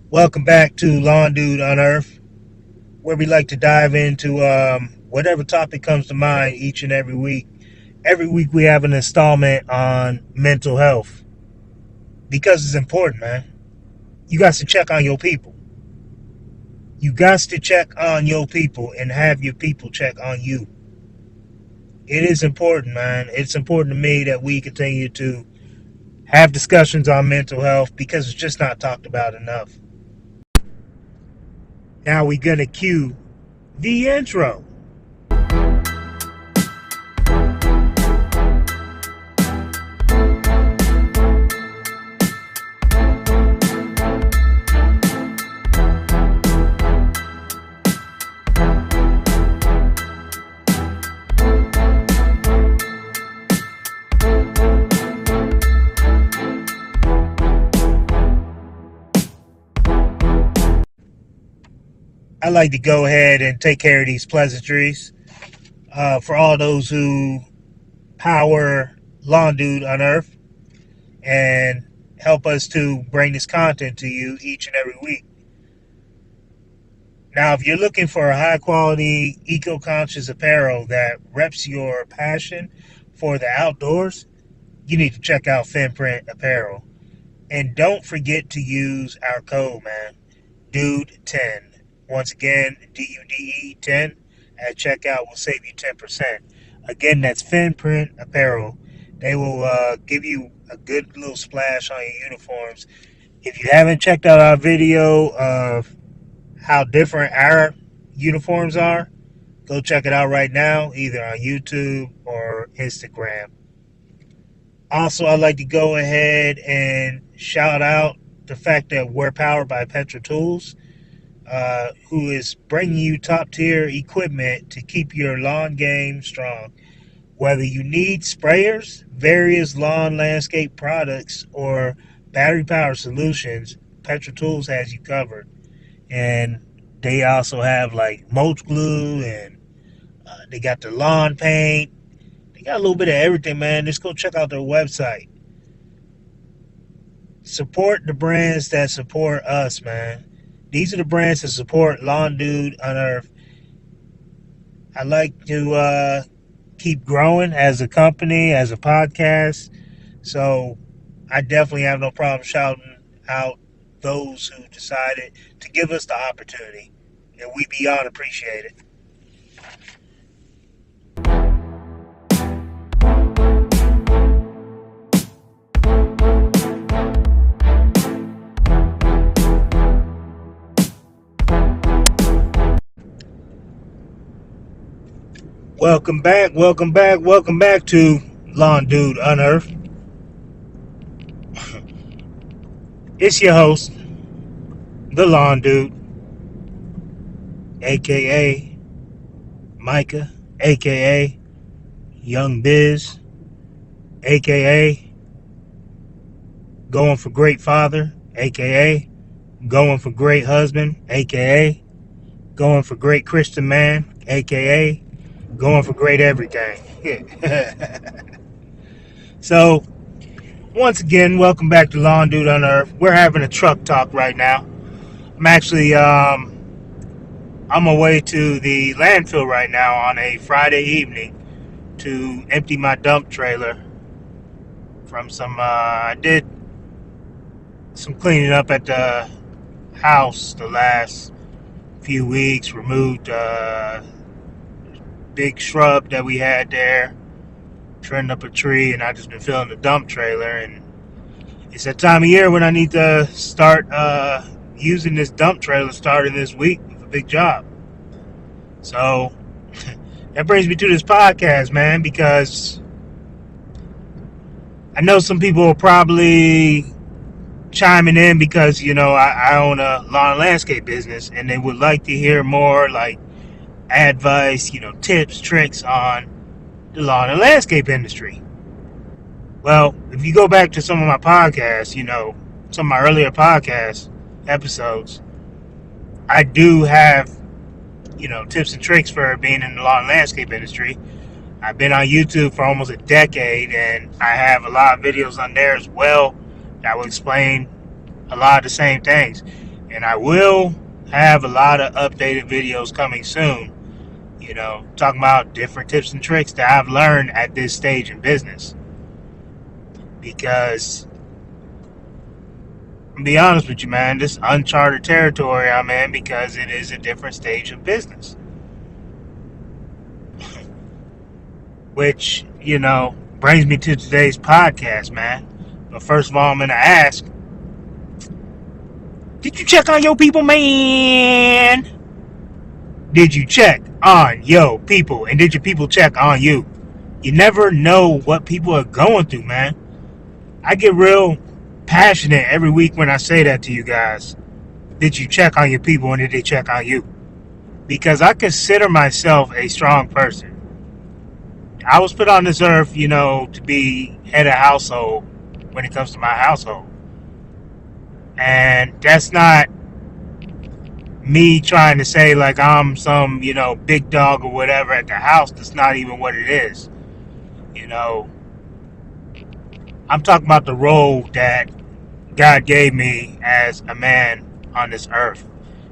Welcome back to Lawn Dude Unearth, where we like to dive into whatever topic comes to mind each and every week. Every week we have an installment on mental health because it's important, man. You got to check on your people. You got to check on your people and have your people check on you. It is important, man. It's important to me that we continue to have discussions on mental health because it's just not talked about enough. Now we're going to cue the intro. I like to go ahead and take care of these pleasantries for all those who power Lawn Dude Unearth and help us to bring this content to you each and every week. Now, if you're looking for a high quality, eco conscious apparel that reps your passion for the outdoors, you need to check out Finprint Apparel. And don't forget to use our code, man, DUDE10. Once again, DUDE 10 at checkout will save you 10%. Again, that's Finprint Apparel. They will give you a good little splash on your uniforms. If you haven't checked out our video of how different our uniforms are, go check it out right now, either on YouTube or Instagram. Also, I'd like to go ahead and shout out the fact that we're powered by Petra Tools. Who is bringing you top-tier equipment to keep your lawn game strong. Whether you need sprayers, various lawn landscape products, or battery-powered solutions, Petra Tools has you covered. And they also have like mulch glue, and they got the lawn paint. They got a little bit of everything, man. Just go check out their website. Support the brands that support us, man. These are the brands that support Lawn Dude Unearth. I like to keep growing as a company, as a podcast. So I definitely have no problem shouting out those who decided to give us the opportunity. And we beyond appreciate it. Welcome back to Lawn Dude Unearth. It's your host, the Lawn Dude, aka Micah, aka Young Biz, aka Going for Great Father, aka Going for Great Husband, aka Going for Great Christian Man, aka Going for great everything. So, once again, welcome back to Lawn Dude Unearth. We're having a truck talk right now. I'm actually on my way to the landfill right now on a Friday evening to empty my dump trailer from some, I did some cleaning up at the house the last few weeks, removed big shrub that we had there, trimmed up a tree, and I just been filling the dump trailer. And it's that time of year when I need to start using this dump trailer starting this week with a big job. So that brings me to this podcast, man, because I know some people are probably chiming in because, you know, I own a lawn and landscape business, and they would like to hear more like advice, you know, tips, tricks on the lawn and landscape industry. Well, if you go back to some of my podcasts, you know, some of my earlier podcast episodes, I do have, you know, tips and tricks for being in the lawn and landscape industry. I've been on YouTube for almost a decade, and I have a lot of videos on there as well that will explain a lot of the same things. And I will have a lot of updated videos coming soon, talking about different tips and tricks that I've learned at this stage in business. Because, I'll be honest with you, man, this uncharted territory I'm in because it is a different stage of business. Which, brings me to today's podcast, man. But first of all, I'm going to ask, did you check on your people, man? Did you check on your people? And did your people check on you? You never know what people are going through, man. I get real passionate every week when I say that to you guys. Did you check on your people and did they check on you? Because I consider myself a strong person. I was put on this earth, to be head of household when it comes to my household. And that's not me trying to say like I'm some, big dog or whatever at the house. That's not even what it is. I'm talking about the role that God gave me as a man on this earth.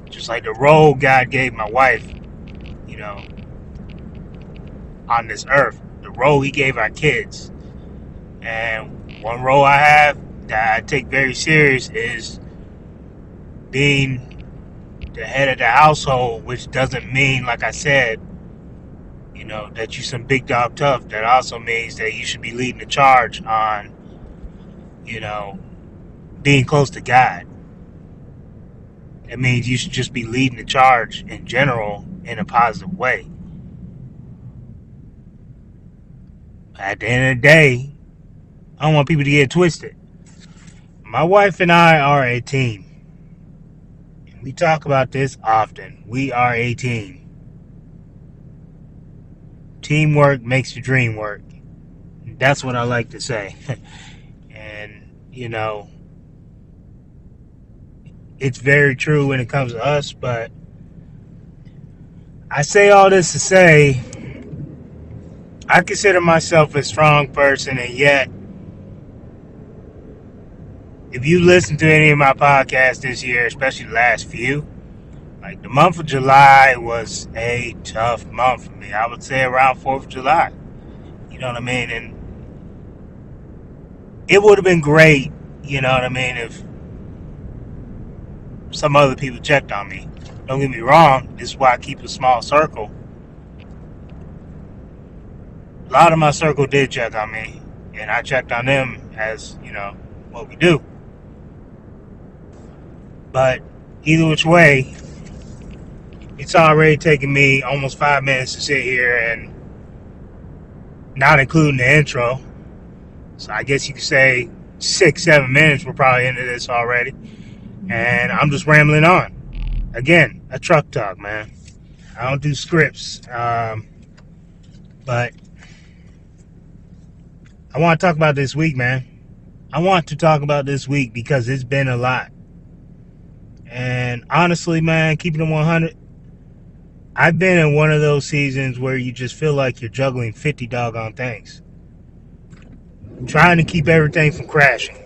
Just like the role God gave my wife, on this earth. The role he gave our kids. And one role I have that I take very serious is being the head of the household, which doesn't mean, like I said, that you some big dog tough. That also means that you should be leading the charge on, being close to God. It means you should just be leading the charge in general in a positive way. At the end of the day, I don't want people to get twisted. My wife and I are a team. We talk about this often. We are a team. Teamwork makes the dream work. That's what I like to say. And, it's very true when it comes to us, but I say all this to say I consider myself a strong person, and yet if you listen to any of my podcasts this year, especially the last few, like the month of July was a tough month for me. I would say around 4th of July. You know what I mean? And it would have been great, if some other people checked on me. Don't get me wrong, this is why I keep a small circle. A lot of my circle did check on me, and I checked on them as, what we do. But either which way, it's already taken me almost 5 minutes to sit here, and not including the intro. So I guess you could say 6-7 minutes we're probably into this already. And I'm just rambling on. Again, a truck talk, man. I don't do scripts. But I want to talk about this week, man. I want to talk about this week because it's been a lot. And honestly, man, keeping it 100, I've been in one of those seasons where you just feel like you're juggling 50 doggone things. Trying to keep everything from crashing.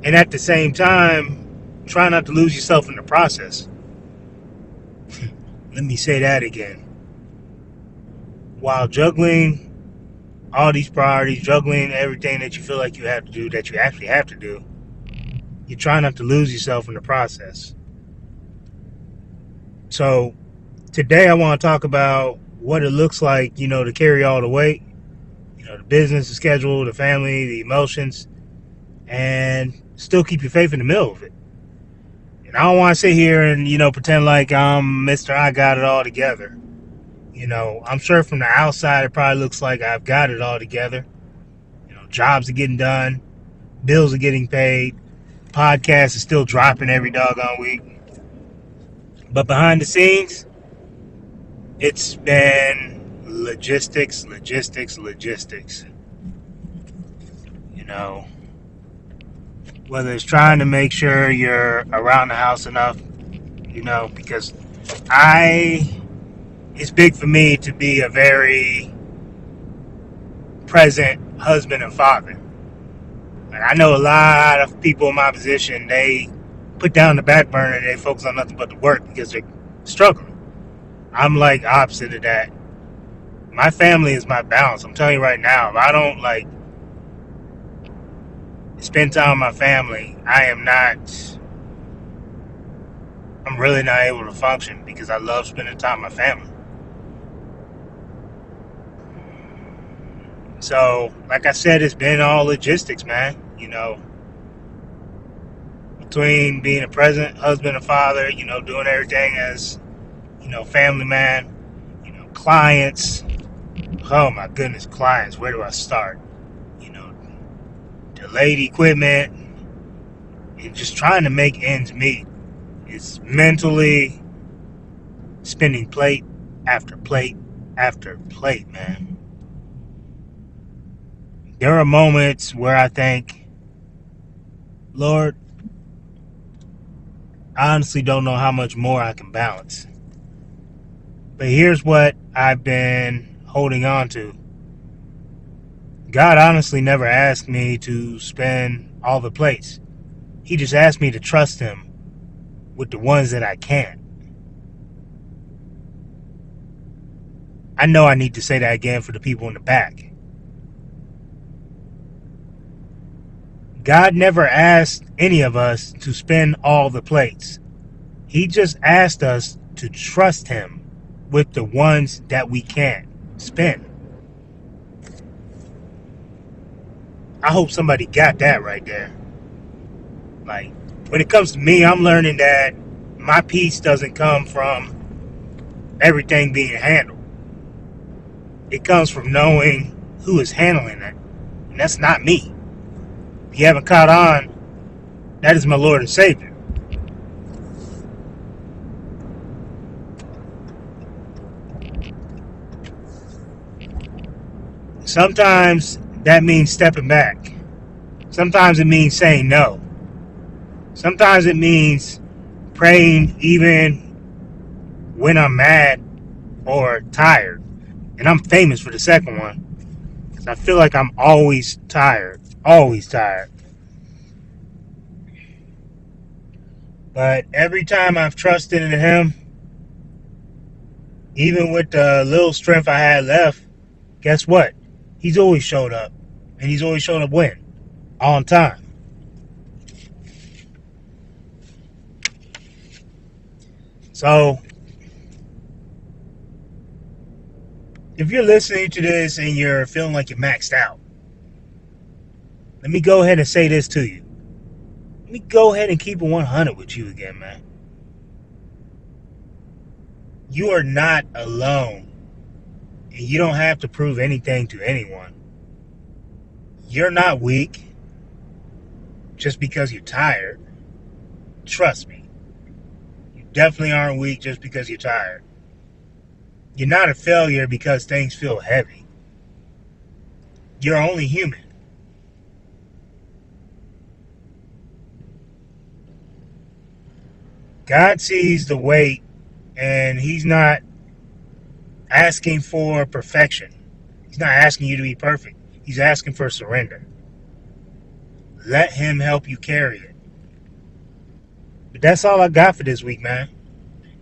And at the same time, try not to lose yourself in the process. Let me say that again. While juggling all these priorities, juggling everything that you feel like you have to do, that you actually have to do, you try not to lose yourself in the process. So today I want to talk about what it looks like, to carry all the weight, the business, the schedule, the family, the emotions, and still keep your faith in the middle of it. And I don't want to sit here and, pretend like I'm Mr. I got it all together. I'm sure from the outside it probably looks like I've got it all together. Jobs are getting done, bills are getting paid, podcast is still dropping every doggone week. But behind the scenes, it's been logistics. Whether it's trying to make sure you're around the house enough, because it's big for me to be a very present husband and father. Like, I know a lot of people in my position, they put down the back burner and they focus on nothing but the work because they're struggling. I'm like opposite of that. My family is my balance. I'm telling you right now, if I don't like spend time with my family, I'm really not able to function because I love spending time with my family. So, like I said, it's been all logistics, man. Between being a present husband and father, doing everything as, family man, clients. Oh my goodness, clients, where do I start? Delayed equipment, and just trying to make ends meet. It's mentally spinning plate after plate after plate, man. There are moments where I think, Lord, I honestly don't know how much more I can balance. But here's what I've been holding on to. God honestly never asked me to spin all the plates. He just asked me to trust him with the ones that I can't. I know I need to say that again for the people in the back. God never asked any of us to spin all the plates. He just asked us to trust him with the ones that we can't spin. I hope somebody got that right there. Like, when it comes to me, I'm learning that my peace doesn't come from everything being handled. It comes from knowing who is handling it. And that's not me. If you haven't caught on, that is my Lord and Savior. Sometimes that means stepping back. Sometimes it means saying no. Sometimes it means praying even when I'm mad or tired. And I'm famous for the second one, because I feel like I'm always tired. Always tired. But every time I've trusted in him, even with the little strength I had left, guess what? He's always showed up. And he's always showed up when? On time. So, if you're listening to this and you're feeling like you're maxed out, let me go ahead and say this to you. Let me go ahead and keep it 100 with you again, man. You are not alone. And you don't have to prove anything to anyone. You're not weak just because you're tired. Trust me. You definitely aren't weak just because you're tired. You're not a failure because things feel heavy. You're only human. God sees the weight, and he's not asking for perfection. He's not asking you to be perfect. He's asking for surrender. Let him help you carry it. But that's all I got for this week, man.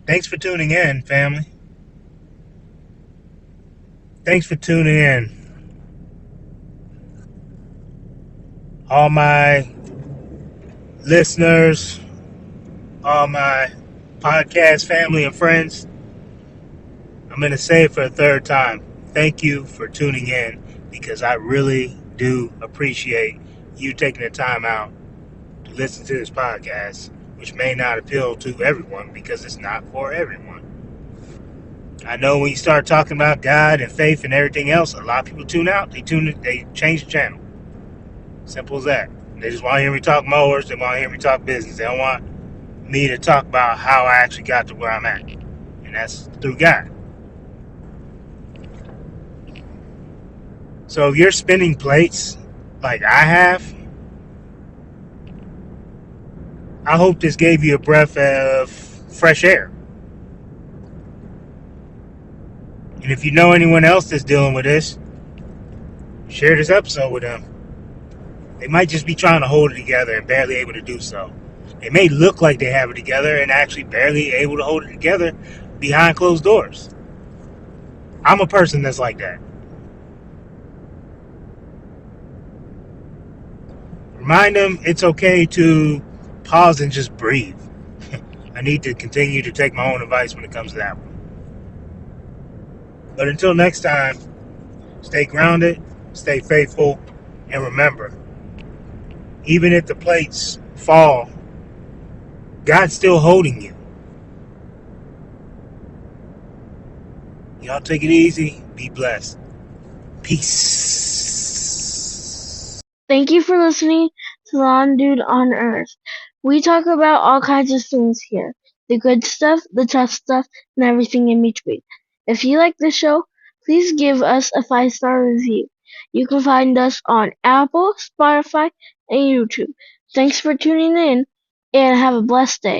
Thanks for tuning in, family. Thanks for tuning in. All my listeners, all my podcast family and friends, I'm going to say it for a third time. Thank you for tuning in, because I really do appreciate you taking the time out to listen to this podcast, which may not appeal to everyone because it's not for everyone. I know when you start talking about God and faith and everything else, a lot of people tune out. They change the channel. Simple as that. They just want to hear me talk mowers. They want to hear me talk business. They don't want me to talk about how I actually got to where I'm at. And that's through God. So if you're spinning plates like I have, I hope this gave you a breath of fresh air. And if you know anyone else that's dealing with this, share this episode with them. They might just be trying to hold it together and barely able to do so. They may look like they have it together and actually barely able to hold it together behind closed doors. I'm a person that's like that. Remind them it's okay to pause and just breathe. I need to continue to take my own advice when it comes to that one. But until next time, stay grounded, stay faithful, and remember, even if the plates fall, God's still holding you. Y'all take it easy. Be blessed. Peace. Thank you for listening to Lon Dude on Earth. We talk about all kinds of things here. The good stuff, the tough stuff, and everything in between. If you like the show, please give us a 5-star review. You can find us on Apple, Spotify, and YouTube. Thanks for tuning in, and have a blessed day.